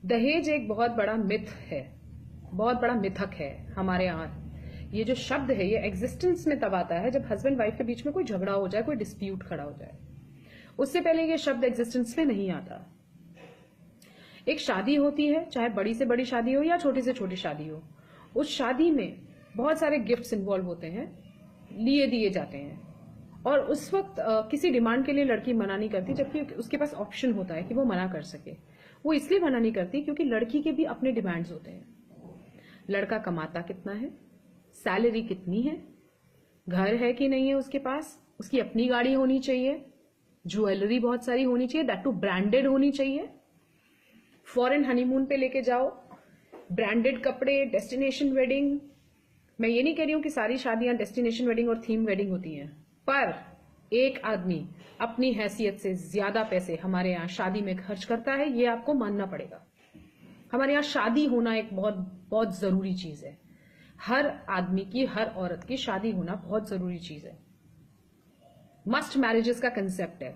दहेज एक बहुत बड़ा मिथ है, बहुत बड़ा मिथक है हमारे यहाँ। ये जो शब्द है ये एग्जिस्टेंस में तब आता है जब हस्बैंड वाइफ के बीच में कोई झगड़ा हो जाए, कोई डिस्प्यूट खड़ा हो जाए। उससे पहले ये शब्द एग्जिस्टेंस में नहीं आता। एक शादी होती है, चाहे बड़ी से बड़ी शादी हो या छोटी से छोटी शादी हो, उस शादी में बहुत सारे गिफ्ट्स इन्वॉल्व होते हैं, लिए दिए जाते हैं। और उस वक्त किसी डिमांड के लिए लड़की मना नहीं करती, जबकि उसके पास ऑप्शन होता है कि वो मना कर सके। वो इसलिए मना नहीं करती क्योंकि लड़की के भी अपने डिमांड्स होते हैं। लड़का कमाता कितना है, सैलरी कितनी है, घर है कि नहीं है उसके पास, उसकी अपनी गाड़ी होनी चाहिए, ज्वेलरी बहुत सारी होनी चाहिए, दैट टू ब्रांडेड होनी चाहिए। फॉरेन हनीमून पे लेके जाओ, ब्रांडेड कपड़े, डेस्टिनेशन वेडिंग। मैं ये नहीं कह रही हूं कि सारी शादियां डेस्टिनेशन वेडिंग और थीम वेडिंग होती हैं, पर एक आदमी अपनी हैसियत से ज्यादा पैसे हमारे यहाँ शादी में खर्च करता है, ये आपको मानना पड़ेगा। हमारे यहाँ शादी होना एक बहुत बहुत जरूरी चीज है। हर आदमी की, हर औरत की शादी होना बहुत जरूरी चीज है। मस्ट मैरिजेस का कंसेप्ट है।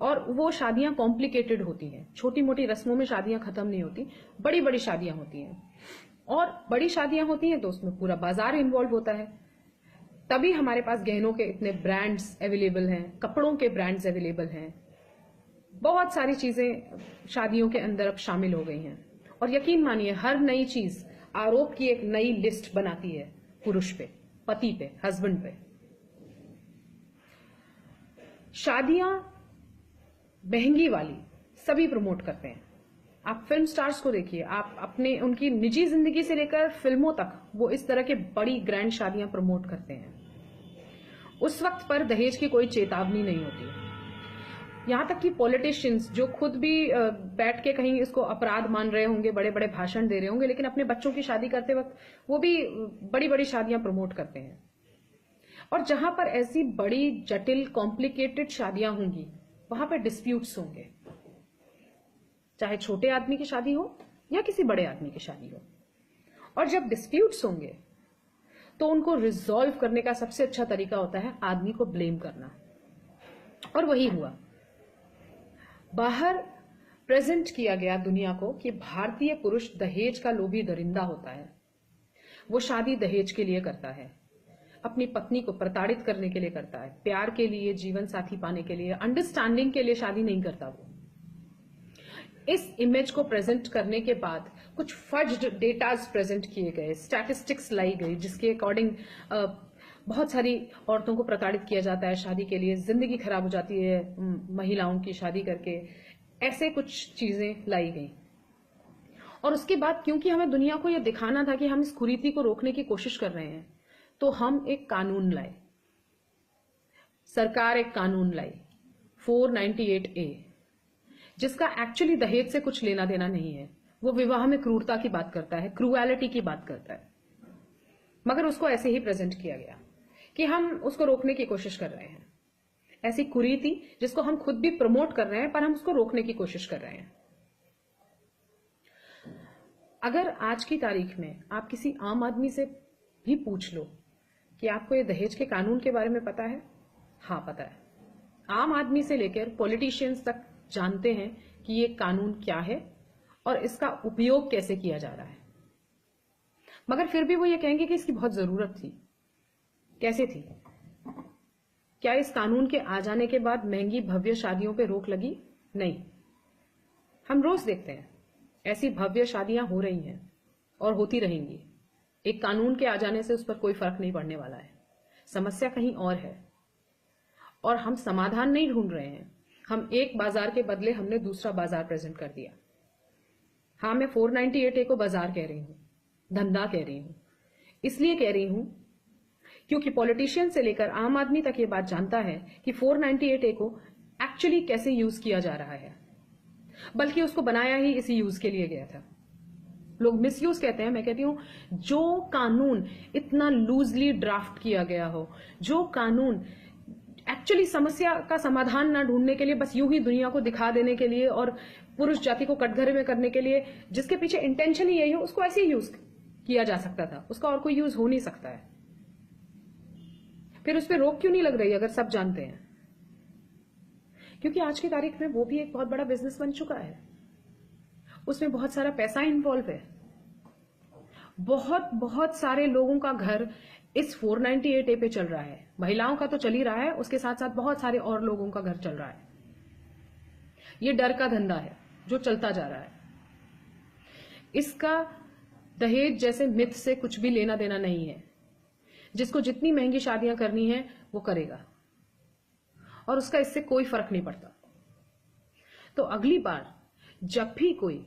और वो शादियां कॉम्प्लिकेटेड होती हैं, छोटी मोटी रस्मों में शादियां खत्म नहीं होती, बड़ी बड़ी शादियां होती हैं। और बड़ी शादियां होती हैं तो उसमें पूरा बाजार इन्वॉल्व होता है। तभी हमारे पास गहनों के इतने ब्रांड्स अवेलेबल हैं, कपड़ों के ब्रांड्स अवेलेबल हैं, बहुत सारी चीजें शादियों के अंदर अब शामिल हो गई हैं। और यकीन मानिए, हर नई चीज आरोप की एक नई लिस्ट बनाती है पुरुष पे, पति पे, हस्बैंड पे। शादियां महंगी वाली सभी प्रमोट करते हैं। आप फिल्म स्टार्स को देखिए, आप अपने उनकी निजी जिंदगी से लेकर फिल्मों तक वो इस तरह के बड़ी ग्रैंड शादियां प्रमोट करते हैं। उस वक्त पर दहेज की कोई चेतावनी नहीं होती। यहां तक कि पॉलिटिशियंस जो खुद भी बैठ के कहीं इसको अपराध मान रहे होंगे, बड़े बड़े भाषण दे रहे होंगे, लेकिन अपने बच्चों की शादी करते वक्त वो भी बड़ी बड़ी शादियां प्रमोट करते हैं। और जहां पर ऐसी बड़ी जटिल कॉम्प्लिकेटेड शादियां होंगी वहां पर डिस्प्यूट्स होंगे, चाहे छोटे आदमी की शादी हो या किसी बड़े आदमी की शादी हो। और जब डिस्प्यूट्स होंगे तो उनको रिजॉल्व करने का सबसे अच्छा तरीका होता है आदमी को ब्लेम करना। और वही हुआ। बाहर प्रेजेंट किया गया दुनिया को कि भारतीय पुरुष दहेज का लोभी दरिंदा होता है। वो शादी दहेज के लिए करता है, अपनी पत्नी को प्रताड़ित करने के लिए करता है, प्यार के लिए, जीवन साथी पाने के लिए, अंडरस्टैंडिंग के लिए शादी नहीं करता वो। इस इमेज को प्रेजेंट करने के बाद कुछ फज्ड डेटाज प्रेजेंट किए गए, स्टैटिस्टिक्स लाई गई, जिसके अकॉर्डिंग बहुत सारी औरतों को प्रताड़ित किया जाता है शादी के लिए, जिंदगी खराब हो जाती है महिलाओं की शादी करके। ऐसे कुछ चीजें लाई गई। और उसके बाद क्योंकि हमें दुनिया को यह दिखाना था कि हम इस कुरीति को रोकने की कोशिश कर रहे हैं, तो हम एक कानून लाए। सरकार एक कानून लाई 498A, जिसका एक्चुअली दहेज से कुछ लेना देना नहीं है। वो विवाह में क्रूरता की बात करता है, क्रूएलिटी की बात करता है, मगर उसको ऐसे ही प्रेजेंट किया गया कि हम उसको रोकने की कोशिश कर रहे हैं। ऐसी कुरीति जिसको हम खुद भी प्रमोट कर रहे हैं, पर हम उसको रोकने की कोशिश कर रहे हैं। अगर आज की तारीख में आप किसी आम आदमी से भी पूछ लो कि आपको ये दहेज के कानून के बारे में पता है, हाँ पता है। आम आदमी से लेकर पॉलिटिशियंस तक जानते हैं कि ये कानून क्या है और इसका उपयोग कैसे किया जा रहा है। मगर फिर भी वो ये कहेंगे कि इसकी बहुत जरूरत थी। कैसे थी? क्या इस कानून के आ जाने के बाद महंगी भव्य शादियों पे रोक लगी? नहीं। हम रोज देखते हैं ऐसी भव्य शादियां हो रही हैं और होती रहेंगी। एक कानून के आ जाने से उस पर कोई फर्क नहीं पड़ने वाला है। समस्या कहीं और है और हम समाधान नहीं ढूंढ रहे हैं। हम एक बाजार के बदले हमने दूसरा बाजार प्रेजेंट कर दिया। हाँ, मैं 498A को बाजार कह रही हूं, धंधा कह रही हूं। इसलिए कह रही हूं क्योंकि पॉलिटिशियन से लेकर आम आदमी तक ये बात जानता है कि 498A को एक्चुअली कैसे यूज किया जा रहा है, बल्कि उसको बनाया ही इसी यूज के लिए गया था। लोग मिसयूज कहते हैं, मैं कहती हूं जो कानून इतना लूजली ड्राफ्ट किया गया हो, जो कानून एक्चुअली समस्या का समाधान ना ढूंढने के लिए, बस यूं ही दुनिया को दिखा देने के लिए और पुरुष जाति को कटघरे में करने के लिए, जिसके पीछे इंटेंशन ही यही हो, उसको ऐसे ही यूज किया जा सकता था। उसका और कोई यूज हो नहीं सकता है। फिर उस पर रोक क्यों नहीं लग रही अगर सब जानते हैं? क्योंकि आज की तारीख में वो भी एक बहुत बड़ा बिजनेस बन चुका है। उसमें बहुत सारा पैसा इन्वॉल्व है। बहुत बहुत सारे लोगों का घर इस 498A पे चल रहा है। महिलाओं का तो चल ही रहा है, उसके साथ साथ बहुत सारे और लोगों का घर चल रहा है। ये डर का धंधा है जो चलता जा रहा है। इसका दहेज जैसे मिथ से कुछ भी लेना देना नहीं है। जिसको जितनी महंगी शादियां करनी है वो करेगा और उसका इससे कोई फर्क नहीं पड़ता। तो अगली बार जब भी कोई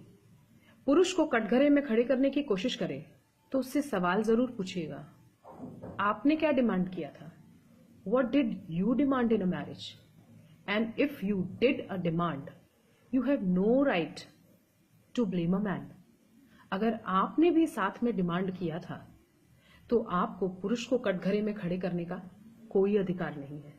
पुरुष को कटघरे में खड़े करने की कोशिश करे तो उससे सवाल जरूर पूछिएगा, आपने क्या डिमांड किया था? What did you demand in a marriage? And if you did a demand, you have no right to blame a man. अगर आपने भी साथ में डिमांड किया था तो आपको पुरुष को कटघरे में खड़े करने का कोई अधिकार नहीं है।